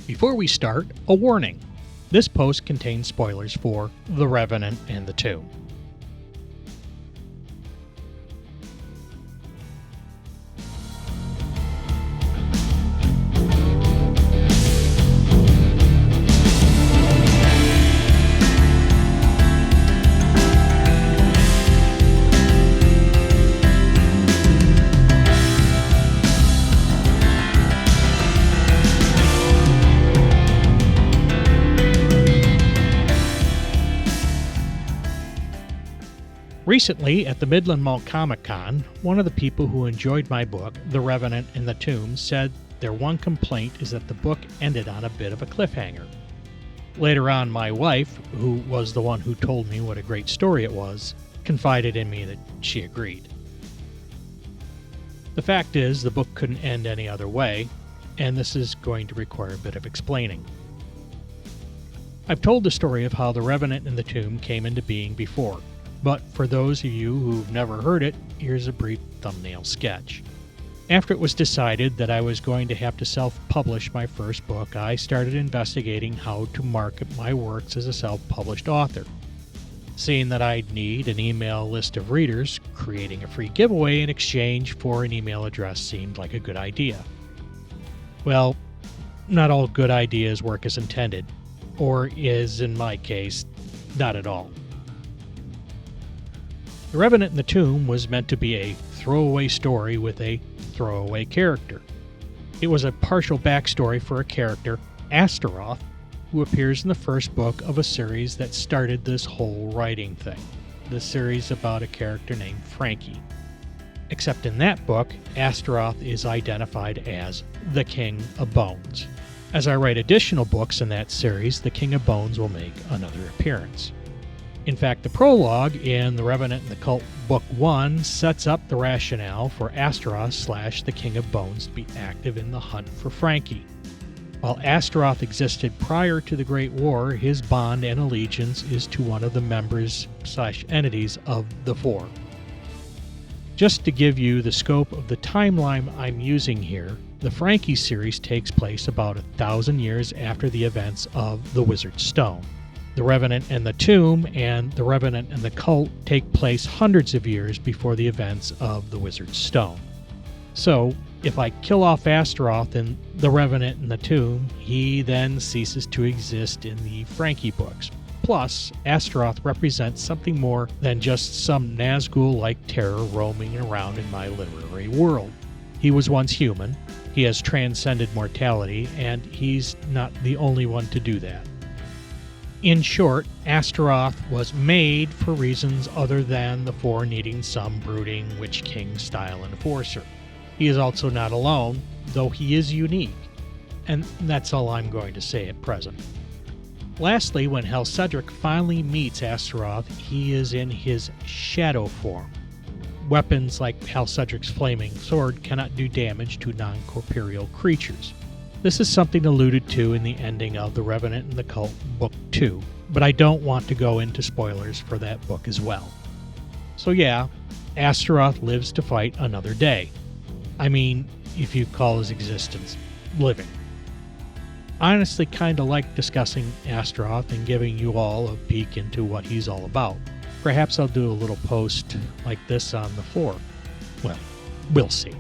Before we start, a warning. This post contains spoilers for The Revenant and the Tomb. Recently, at the Midland Mall Comic Con, one of the people who enjoyed my book, The Revenant and the Tomb, said their one complaint is that the book ended on a bit of a cliffhanger. Later on, my wife, who was the one who told me what a great story it was, confided in me that she agreed. The fact is, the book couldn't end any other way, and this is going to require a bit of explaining. I've told the story of how The Revenant and the Tomb came into being before. But for those of you who've never heard it, here's a brief thumbnail sketch. After it was decided that I was going to have to self-publish my first book, I started investigating how to market my works as a self-published author. Seeing that I'd need an email list of readers, creating a free giveaway in exchange for an email address seemed like a good idea. Well, not all good ideas work as intended, or is, in my case, not at all. The Revenant and the Tomb was meant to be a throwaway story with a throwaway character. It was a partial backstory for a character, Asteroth, who appears in the first book of a series that started this whole writing thing. The series about a character named Frankie. Except in that book, Asteroth is identified as the King of Bones. As I write additional books in that series, the King of Bones will make another appearance. In fact, the prologue in The Revenant and the Cult Book 1 sets up the rationale for Asteroth / the King of Bones to be active in the hunt for Frankie. While Asteroth existed prior to the Great War, his bond and allegiance is to one of the members / entities of the Four. Just to give you the scope of the timeline I'm using here, the Frankie series takes place about 1,000 years after the events of the Wizard's Stone. The Revenant and the Tomb and The Revenant and the Cult take place hundreds of years before the events of the Wizard's Stone. So, if I kill off Asteroth in The Revenant and the Tomb, he then ceases to exist in the Frankie books. Plus, Asteroth represents something more than just some Nazgul-like terror roaming around in my literary world. He was once human, he has transcended mortality, and he's not the only one to do that. In short, Asteroth was made for reasons other than the Four needing some brooding Witch King-style enforcer. He is also not alone, though he is unique. And that's all I'm going to say at present. Lastly, when Cedric finally meets Asteroth, he is in his shadow form. Weapons like Cedric's flaming sword cannot do damage to non-corporeal creatures. This is something alluded to in the ending of The Revenant and the Cult Book 2, but I don't want to go into spoilers for that book as well. So yeah, Asteroth lives to fight another day. I mean, if you call his existence living. I honestly kinda like discussing Asteroth and giving you all a peek into what he's all about. Perhaps I'll do a little post like this on the forum. Well, we'll see.